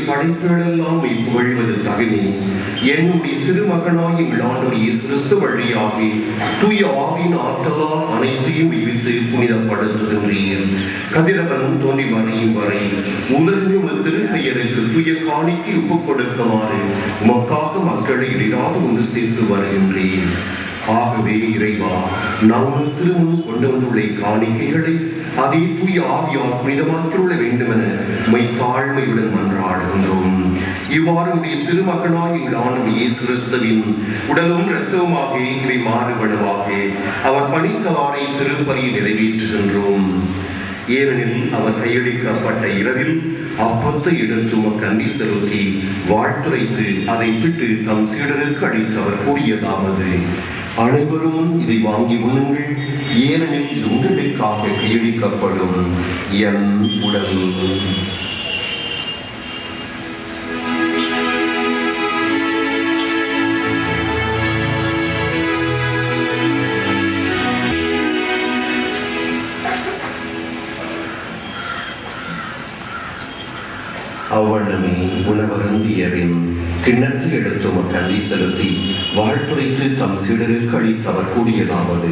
படைப்புகளெல்லாம் புகழ்வது தகுதி. என்னுடைய திருமகனாய் எங்கள் ஆண்டவர் இயேசு கிறிஸ்து வழியாக தூய ஆவியின் ஆற்றலால் அனைத்தையும் உய்வித்து புனிதப்படுத்துகின்றீர். கதிரவன் தோன்றி மறையும் வரை உலகம் திருப்பெயருக்கு தூய காணிக்கை ஒப்புக் கொடுக்குமாறு உமக்காக மக்களை இடையாது ஒன்று சேர்த்து வருகின்றேன். ஆகவே இறைவா, நாம் திருமுன் கொண்டு வந்துள்ள காணிக்கைகளை அதே தூய ஆவியால் புனிதமாக்கியுள்ள வேண்டுமென உம்மை தாழ்மையுடன் மன்றாடுகின்றோம். இவ்வாறு உடைய திருமகனாய் எங்கள் ஆண்டவர் இயேசு கிறிஸ்துவின் உடலும் இரத்தவுமாக இவை மாறுபடுவாக அவர் பணித்தவாறை திருப்பலியை நிறைவேற்றுகின்றோம். ஏனெனில் அவர் கையளிக்கப்பட்ட இரவில் அப்பத்தை எடுத்து உமக்கு நன்றி செலுத்தி வாழ்த்துரைத்து அதை விட்டு தம் சீடருக்கு அளித்தவர் கூறியதாவது: அனைவரும் இதை வாங்கி உண்ணுங்கள், ஏனெனில் இது உங்களுக்காக கையளிக்கப்படும் என் உடல். அவ்வண்ணமே உணவருந்தியவின் கிண்ணத்தை எடுத்து நன்றி செலுத்தி வாழ்த்துரைத்து தம் சீடருக்கு அளித்தவர் கூறியதாவது: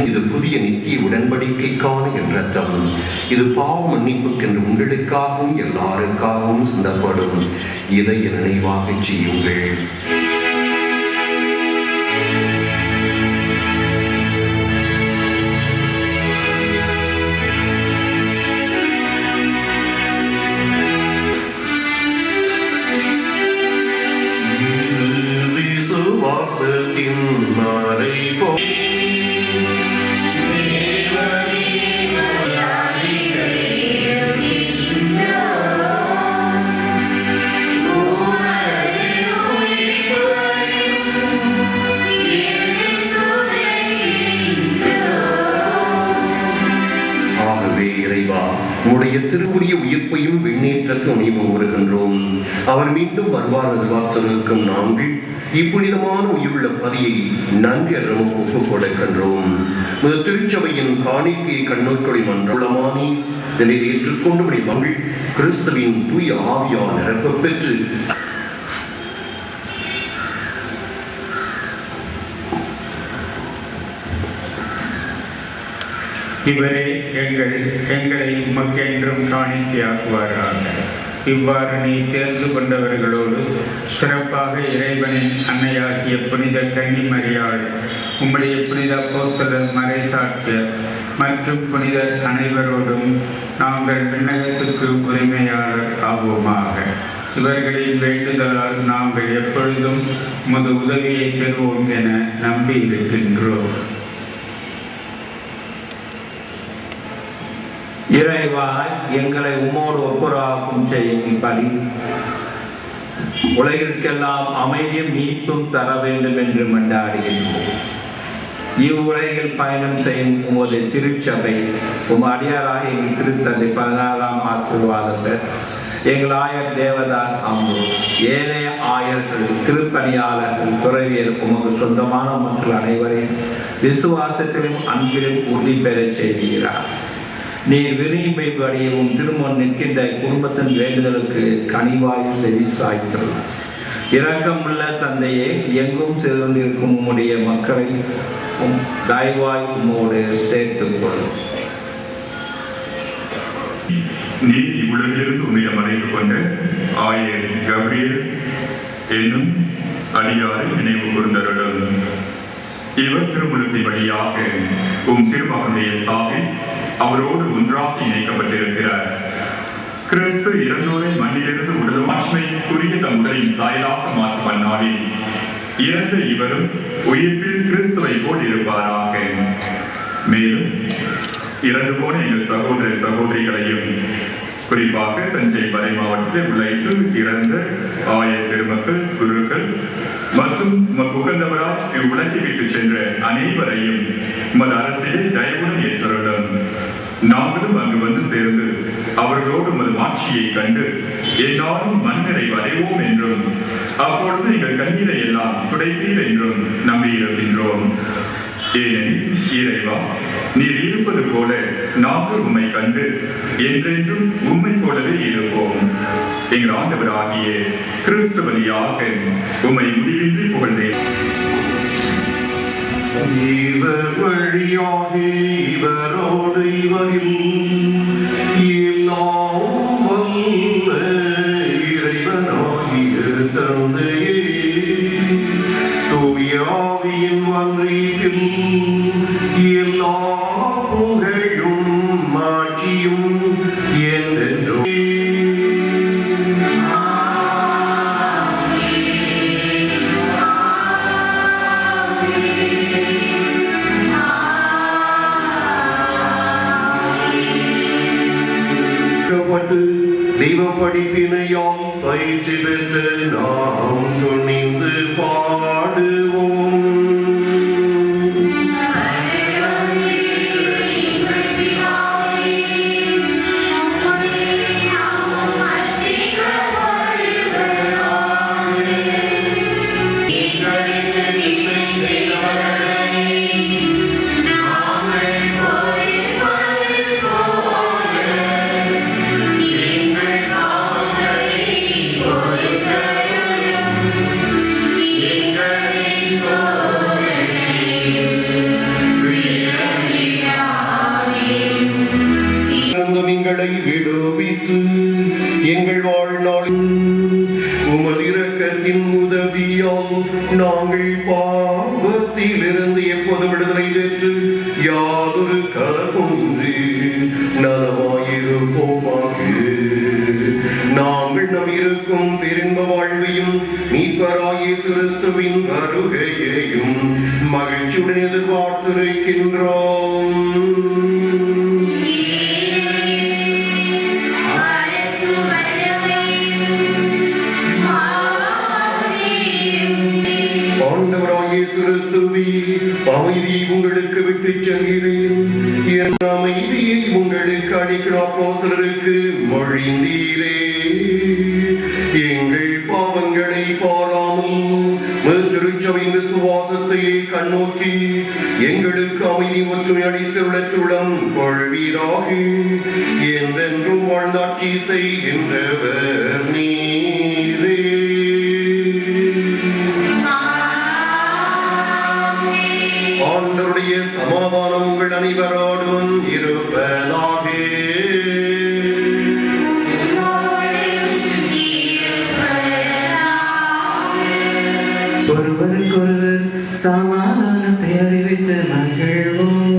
இது புதிய நித்திய உடன்படிக்கைக்கான என் ரத்தம். இது பாவ மன்னிப்புக்கென்று உங்களுக்காகவும் எல்லாருக்காகவும் சிந்தப்படும். இதை என் நினைவாக செய்யுங்கள். உடைய திருவுரிய உயிர்ப்பையும் விண்ணேற்றத்தை நினைவு கூறுகின்றோம். அவர் மீண்டும் வருவார் எதிர்பார்த்திருக்கும் நாங்கள் இப்புனிதமான உயிருள்ள பதியை நன்றி நமக்கு ஒப்புக் கொடுக்கின்றோம். முதல் திருச்சபையின் காணிக்கையை கண்ணோக்கொழி மன்றமானி இதனை ஏற்றுக்கொண்டு மங்கள் கிறிஸ்துவின் தூய ஆவியால் நிரப்ப பெற்று இவரே எங்களை உமக்கென்றும் காணிக்கையாக்குவாராக. இவ்வாறு நீ தேர்ந்து கொண்டவர்களோடு சிறப்பாக இறைவனின் அன்னையாகிய புனித கன்னிமரியாள், உம்முடைய புனித அப்போஸ்தலர் மறைசாட்சியர் மற்றும் புனிதர் அனைவரோடும் நாங்கள் விண்ணகத்துக்கு உரிமையாளர் ஆவோமாக. இவர்களின் வேண்டுதலால் நாங்கள் எப்பொழுதும் உமது உதவியை பெறுவோம் என நம்பி இருக்கின்றோம். இறைவா, எங்களை உம்மோடு ஒப்புராகும் செய்யும் இப்பலி உலகிற்கெல்லாம் அமைதியும் மீட்பும் தர வேண்டும் என்று மன்றாடுகின்றோம். இவ்வுலகில் பயணம் செய்யும் உமது திருச்சபை உம் அடியாராக எங்கள் திருத்தந்தை 14ஆம் ஆசீர்வாதத்தை எங்கள் ஆயர் தேவதாஸ் அம்பு, ஏனைய ஆயர்கள், திருப்பணியாளர்கள், துறவியர் உமக்கு சொந்தமான மக்கள் அனைவரையும் விசுவாசத்திலும் அன்பிலும் உறுதி பெறச் செய்கிறார். நீர் விரும்பியபடியும் திருமணம் நிற்கின்ற குடும்பத்தின் வேண்டுதலுக்கு கனிவாய் செவி சாய்த்தல். இரக்கமுள்ள தந்தையே, எங்கும் செய்து கொண்டிருக்கும் உம்முடைய மக்களை தயவாய் உம்மோடு சேர்த்துக் கொள்ளும். நீ இவ்வுலகிலிருந்து உன்னிடம் அழைத்து கொண்ட ஆயர் கப்ரியேல் என்னும் அடியாரை நினைவு கூர்ந்தருளும். இவர் திருமுழுக்கின் வழியாக உம் திருமகனுடைய சாவில் அவரோடு ஒன்றாக இணைக்கப்பட்டிருக்கிறார். கிறிஸ்து இறந்தோரை மண்ணிலிருந்து உடலும் ஆட்சிமைக்குரிய தம் உடலின் சாயலாக மாற்றும் அந்நாளில் இறந்த இவரும் உயிர்ப்பில் கிறிஸ்துவை போல் இருப்பாராக. மேலும் இறந்து போன எங்கள் சகோதர சகோதரிகளையும் குறிப்பாக தஞ்சை மறை மாவட்டத்தில் உழைத்து இறந்த ஆயர் பெருமக்கள், குருக்கள் மற்றும் உகந்தவரால் இவ்வுலகை விட்டு சென்ற அனைவரையும் உமது அரசியல் தயவுடன் ஏற்றருளும். நாங்களும் அங்கு வந்து சேர்ந்து அவர்களோடு உமது மாட்சியை கண்டு என்னாலும் மண்ணிறைவு அடைவோம் என்றும் அப்பொழுது எங்கள் கண்ணீரை எல்லாம் துடைப்பீர் என்றும் நம்பியிருக்கின்றோம். ஏனெனில் இறைவா, நீர் இருப்பது போல நாங்கள் உம்மை கண்டு என்றென்றும் உம்மை போலவே இருப்போம். எங்கள் ஆண்டவராகிய கிறிஸ்து வழியாக உம்மை முடிவின்றி புகழ்ந்தேன். இவர் வழியாக இவரோடு இவரில் எல்லாம் வல்ல இறைவனாகிய தந்தையே, தூய ஆவியின் ஒன்றிப்பில் எல்லா புகழும் மாட்சியும் என்றென்றும் தெய்வ படிப்பினையால் பயிற்சி பெற்று நாம் துணிந்து பாடுவோம். விடுவித்து எங்கள் வாழ்நாளில் உமது இரக்கத்தின் உதவியால் நாங்கள் பாவத்திலிருந்து எப்போதும் விடுதலை பெற்று யாதொரு கலக்கமின்றி நலமாயிருப்போமாக. நாங்கள் நம் இருக்கும் பெரும்ப வாழ்வையும் மீட்பராகிய இயேசு கிறிஸ்துவின் வருகையையும் மகிழ்ச்சியுடன் எதிர்பார்த்திருக்கின்றோம். அமைதியை உங்களுக்கு விட்டு செல்கிறேன், என் அமைதியை உங்களுக்கு அளிக்கிற அப்போஸ்தலருக்கு மொழிந்தீரே. எங்கள் பாவங்களை பாராமல் திருச்சபையின் விசுவாசத்தையே கண்ணோக்கி எங்களுக்கு அமைதி மற்றும் அளித்துள்ளத்துடன் கொள்வீராக. என்றென்றும் வாழ்ந்தாட்சி செய்கின்றவர் நீரே. ஆண்டவருடைய சமாதானம் உங்கள் அனைவரோடும் இருப்பதாக. ஒருவருக்கொருவர் சமாதானத்தை அறிவித்து மகிழ்வோம்.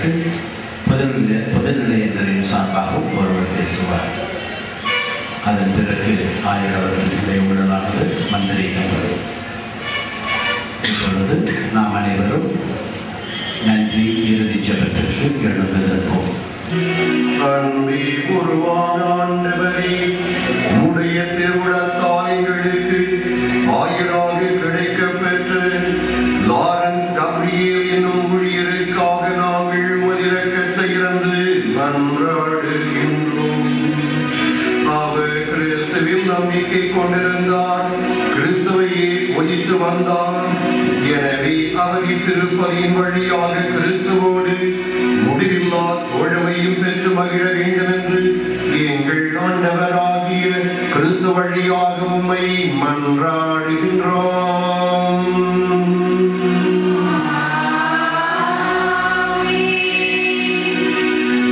பிறகு பொதுநிலையினரின் சார்பாகவும் ஒருவர் பேசுவார். அதன் பிறகு ஆயர் அவர்களுடைய உடலானது மந்திரிக்கப்படும். இப்பொழுது நாம் அனைவரும் நன்றி இறுதி ஜெபத்திற்கு எழுந்து நிற்போம். அன்பே உருவான ஆண்டவரே, உம்முடைய திருவுளத்தால் எங்களுக்கு ஆயராக கிடைக்கப் பெற்ற லாரன்ஸ் கப்ரியேல் என்னும் ஊழியருக்காக நாங்கள் உமது இரக்கத்தை இறந்து மன்றாடுகின்றோம். அவர் கிறிஸ்துவில் நம்பிக்கை கொண்டிருந்தார், கிறிஸ்துவையே போதித்து வந்தார். எனவே அவர் இத்திருப்பதியின் வழியாக கிறிஸ்துவோடு முடிவில்லா தோழமையும் பெற்று மகிழ வேண்டும் என்று எங்கள் ஆண்டவராகிய கிறிஸ்து வழியாக உம்மை மன்றாடுகின்றோம்.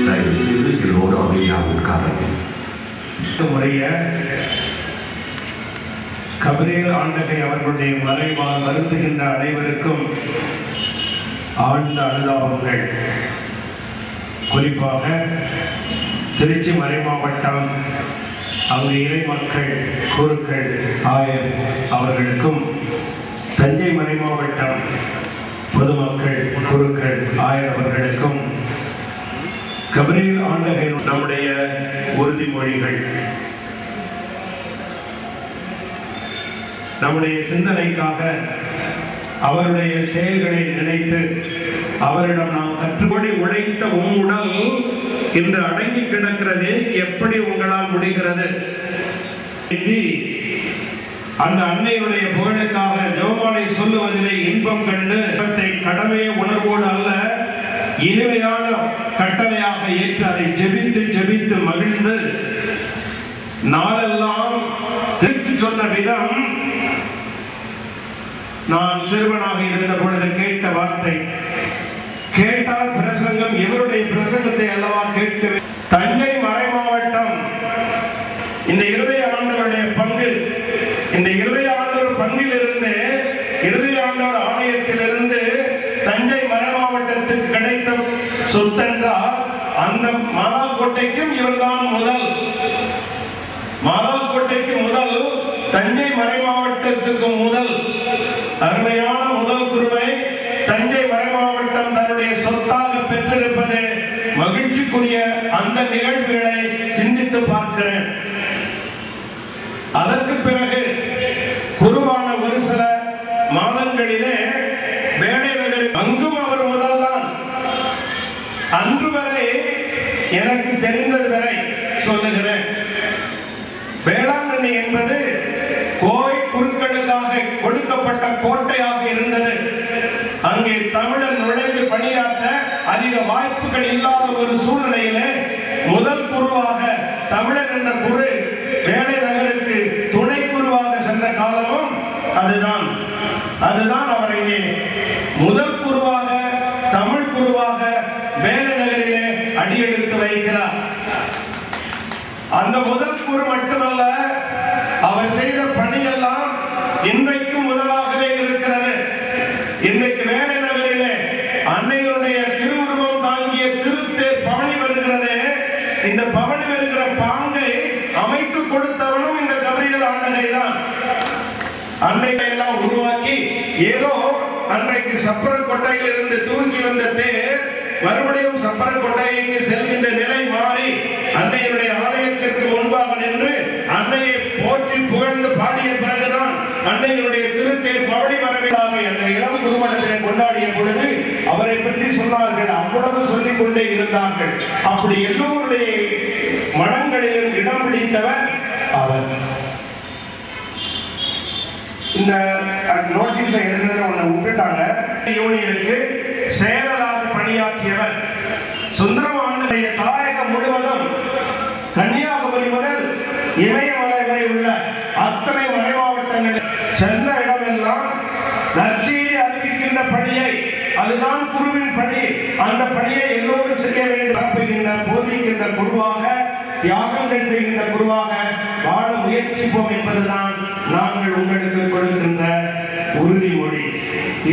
தயவு செய்து எல்லோரும் அமைதியாக உட்காருங்கள். முறைய கபிரியேல் ஆண்டகை அவர்களுடைய மறைவால் வருந்துகின்ற அனைவருக்கும் ஆழ்ந்த அனுதாபங்கள். குறிப்பாக திருச்சி மறைமாவட்டம் அங்கு இறை மக்கள் குருக்கள் ஆயர் அவர்களுக்கும், தஞ்சை மறைமாவட்டம் பொதுமக்கள் குருக்கள் ஆயர் அவர்களுக்கும் கபிரியேல் ஆண்டகை நம்முடைய உறுதிமொழிகள். நம்முடைய சிந்தனைக்காக அவருடைய செயல்களை நினைத்து அவரிடம் நாம் கற்றுக்கொண்டு உழைத்த உடல் இன்று அடங்கி கிடக்கிறது, எப்படி உங்களால் முடிகிறது? அந்த அன்னையுடைய புகழுக்காக ஜெபமாலை சொல்லுவதிலே இன்பம் கண்டு கடமை உணர்வோடு அல்ல, இனிமையான கட்டளையாக ஏற்று அதை ஜெபித்து ஜெபித்து மகிழ்ந்து நாளெல்லாம் திருச்சி சொன்ன விதம் நான் சிறுவனாக இருந்த பொழுது கேட்ட வார்த்தை, கேட்டால் பிரசங்கம் இவருடைய பிரசங்கத்தை அல்லவா கேட்க. தஞ்சை மறை மாவட்டம் இந்த இருதய ஆண்டவருடைய பங்கு, இந்த இருதய ஆண்டவர் பங்கிலிருந்து இருதய ஆண்டவர் ஆலயத்திலிருந்து தஞ்சை மறை மாவட்டத்துக்கு கிடைத்த சொத்தென்றால் அந்த மாதாக்கோட்டைக்கும் இவர்தான் முதல். மாதாக்கோட்டைக்கு முதல், தஞ்சை மறை மாவட்டத்துக்கு முதல். அருமையான முதல் குருவை தஞ்சை மறை மாவட்டம் தன்னுடைய சொத்தாக பெற்றிருப்பது மகிழ்ச்சிக்குரிய அந்த நிகழ்வுகளை சிந்தித்து பார்க்கிறேன். அதற்கு பிறகு குருவான ஒரு சில மாதங்களிலே வேலை நகரில் அங்கும் அவர் முதல்தான். அன்று வரை எனக்கு தெரிந்தது வரை சொல்லுகிறேன், வேளாங்கண்ணி என்பது கோவை குருக்களுக்காக கொடுக்கப்பட்ட கோட்டையாக இருந்தது. அங்கே தமிழன் நுழைந்து பணியாற்ற அதிக வாய்ப்புகள் இல்லாத ஒரு சூழ்நிலையிலே முதல் குருவாக தமிழன் என்ற குரு வேலை நகருக்கு துணை குருவாக சென்ற காலமும் அதுதான் அவர் இங்கே முதல் குருவாக தமிழ் குருவாக வேலை நகரிலே அடியெடுத்து வைக்கிறார். அந்த முதல் குரு மட்டுமல்ல, அவர் செய்த பணியெல்லாம் இன்றைக்கும் முதலாகவே இருக்கிறது. இன்றைக்கு வேலை நகரிலே அன்னையுடைய திருவுருவம் தாங்கிய திருத்தேர் பவனி வருகிறது. இந்த பவனி வருகிற பாங்கை அமைத்து கொடுத்தவனும் இந்த கபிரியேல் ஆண்டகை தான். அன்னையை எல்லாம் உருவாக்கி ஏதோ அன்றைக்கு சப்பரக்கொட்டையில் இருந்து தூக்கி வந்த தேர் மறுபடியும் சப்பரக்கொட்டைக்கு செல்கின்ற நிலை மாறி அன்னையுடைய ஆலயத்திற்கு முன்பாக நின்று அன்னையை போற்றி புகழ்ந்து பாடிய பிறகுதான் அன்னையுடைய திருத்தேர் பவனி வரவிடாக அந்த இளம் குருமணத்தினை கொண்டாடிய பொழுது அவரை பற்றி சொன்னார்கள். அவ்வளவு சொல்லிக் கொண்டே இருந்தார்கள். அப்படி எல்லோருடைய மனங்களிலும் இடம் பிடித்தவர் அவர். இந்த நோட்டீஸ்ல எழுதுற ஒண்ணு விட்டுட்டாங்க. யூனியனுக்கு செயலராக பணியாற்றியவர். சுந்தரமானுடைய தாயகம் முழுவதும் கன்னியாகுமரி முதல் இமயமலை வரை உள்ள அத்தனை மலை மாவட்டங்களில் சென்ற இடமெல்லாம் நற்செய்தி அறிவிக்கின்ற பணியை, அதுதான் குருவின் பணி. அந்த பணியை எல்லோரும் செய்ய வேண்டும். போதிக்கின்ற குருவாக, தியாகங்கள் செய்கின்ற குருவாக வாழ முயற்சிப்போம் என்பதுதான் நாங்கள் உங்களுக்கு கொடுக்கின்ற உறுதிமொழி.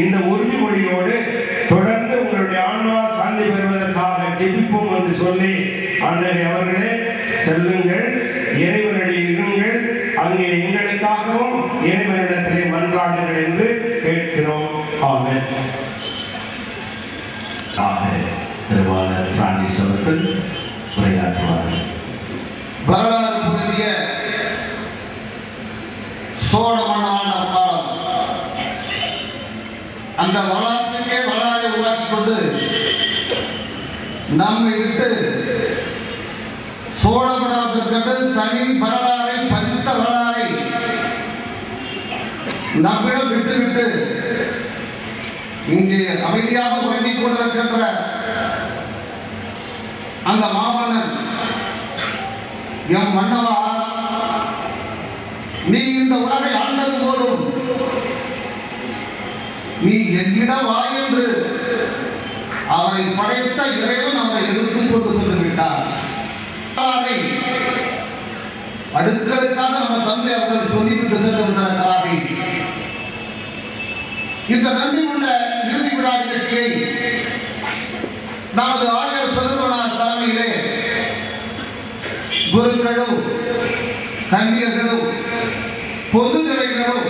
இந்த உறுதிமொழியோடு தொடர்ந்து உங்களுடைய ஆன்மா சாந்தி பெறுவதற்காக கேட்கிறோம். ஆமென். திருவாளர் பிரான்சிஸ் அவர்கள் உரையாற்றுவார். வரலாறு புதிய சோழ மன்னரான காலம், அந்த வரலாற்றுக்கே வரலாறை உருவாக்கி கொண்டு நம்மை விட்டு சோழ மண்டலத்திற்கு தனி வரலாறை பதித்த வரலாறை நம்மிடம் விட்டுவிட்டு இங்கே அமைதியாக உறங்கிக் கொண்டிருக்கின்ற அந்த மாமன்னன் எம் மன்னவா, நீ இந்த உலகை ஆண்டது போலும் நீ என்னிடம் வா என்று அவரை படைத்த இறைவன் அவரை எடுத்துக் கொண்டு சென்று விட்டார். அடுக்கடுக்காக நம்ம தந்தை அவர்கள் சொல்லிவிட்டு சென்று விட்டிருக்கிறார்கள். இந்த நன்றி உள்ள இறுதி விழா நிகழ்ச்சியை நமது ஆயர் பெருமனார் தலைமையிலே குருக்களும் கன்னியர்களும் பொது நிலைகளும்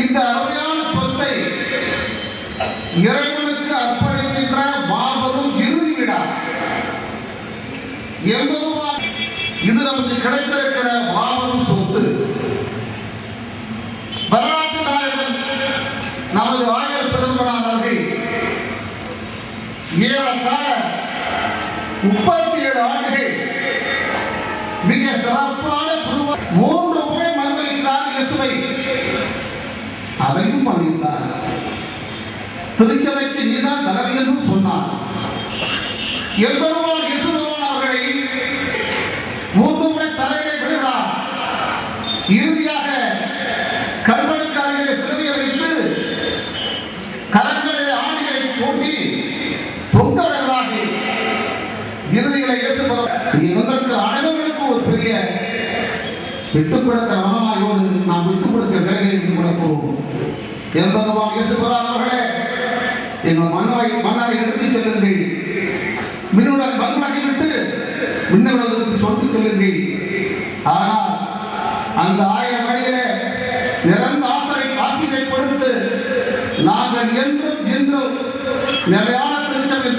இந்த அருமையான சொத்தை இறைவனுக்கு அர்ப்பணிக்கின்ற மாபெரும் இறுதி விழா. இது நமக்கு கிடைத்திருக்கிற மாபெரும் சொத்து. வரலாற்று நாயகன் நமது ஆயர் பெருமனானவர்கள் ஏறத்தாழ 37 ஆண்டுகள் மிக சிறப்பான குடும்பம் 3 முறை மறுதளித்தார் இயேசுவை. அதையும் மன்னித்தார். திருச்சபைக்கு நீதான் தலைமை என்றும் சொன்னார். எம்பெருமான் இயேசுபெருமான் அவர்களை 3 முறை தலையிலே விடுகிறார். இறுதியாக கல்வனுக்காரிகளை சிலுவையை வைத்து கரங்களிலே ஆணிகளை தோண்டி தொங்க விடுகிறார்கள். இறுதிகளை இயேசுபெருமான் அனைவருக்கும் ஒரு பெரிய விட்டுக் கொடுக்கிற மனமாயோடு நாம் விட்டுக் கொடுக்க வேலையை கொடுப்போம். எம்பெருமான் இயேசுபெருமான் அவர்களே, எங்கள் மன்னரை எடுத்துச் செல்லுங்கள். மின்னுடன் மண்ணாகி விட்டு மின்னவர்களுக்கு சொல்லிச் செல்லுங்கள். ஆனால் அந்த 1000 வழியிலே நிறந்த ஆசிரியை கொடுத்து நாங்கள் என்றும் என்றும் நிலையான திருச்சபை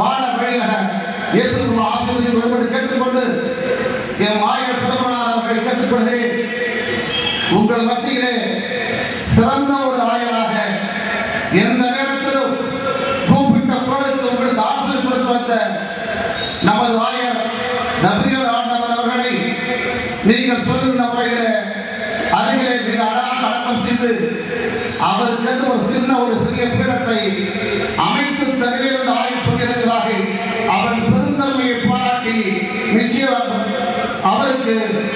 வாழ வழியாக இயேசு ஆசீர்வதித்து விடுபட்டு கேட்டுக்கொண்டு என் ஆயர் பெருமனார் அவர்களை கேட்டுக்கொள்கிறேன். உங்கள் மத்தியிலே சிறந்த ஒரு ஆயராக எந்த நேரத்திலும் கூப்பிட்ட குரலுக்கு உங்களுக்கு ஆலோசனை கொடுத்து வந்த நமது ஆயர் நபியர் ஆண்டவர் அவர்களை நீங்கள் சொல்லுகிற முறையிலே அருகிலே மிக அழகாக அடக்கம் செய்து அவருக்கு ஒரு சிறிய பீடத்தை அமைத்து தருவேன் என்று ஆய்வு சொல்லியிருக்கிறார்கள். அவன் பெருந்தன்மையை பாராட்டி நிச்சயம் அவருக்கு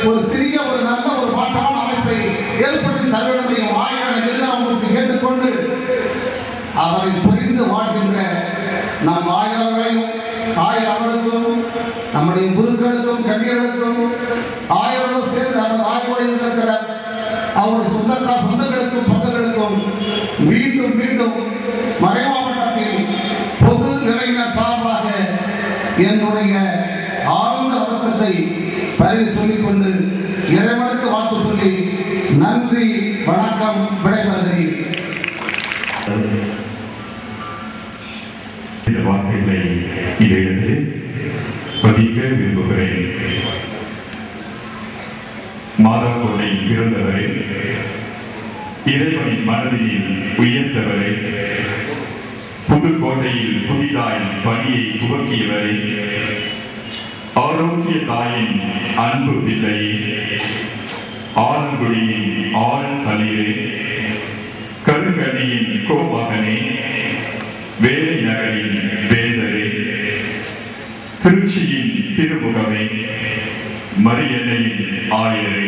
ஒரு சிறிய ஒரு நல்ல ஒரு மாற்றமான அமைப்பை ஏற்படுத்தி தர வேண்டும் ஆயிரம் எதிராக கேட்டுக்கொண்டு அவரை புரிந்து வாழ்கின்ற நம் ஆயிரங்களையும் அவர்களுக்கும் நம்முடைய குருக்களுக்கும் கன்னியர்களுக்கும் ஆயிரம் சேர்ந்து அவர் ஆய்வோடு இருக்கிற அவருடைய சொந்தங்களுக்கும் பக்தர்களுக்கும் மீண்டும் மீண்டும் மறைமாவட்டத்தின் பொது நிலையினர் சார்பாக என்னுடைய ஆழ்ந்த வணக்கத்தை பரவி சொல்லிக் கொண்டு இறைவனுக்கு வாக்கு சொல்லி நன்றி வணக்கம் விடைபெறுகிறேன். இந்த வார்த்தைகளை இந்த இடத்தில் பதிக்க விரும்புகிறேன். மாதாக்கோட்டை பிறந்தவரை, இறைவனின் மனதில் உயர்ந்தவரை, புதுக்கோட்டையில் புதிதாய் பணியை துவக்கியவரை, ஆரோக்கிய தாயின் அன்பு பிள்ளையே, ஆலங்குடியின் ஆள் தளிரே, கருங்கணியின் கோமகனே, வேலை நகரின் வேந்தரே, திருச்சியின் திருமுகமே, மரியன்னையின் ஆயரே,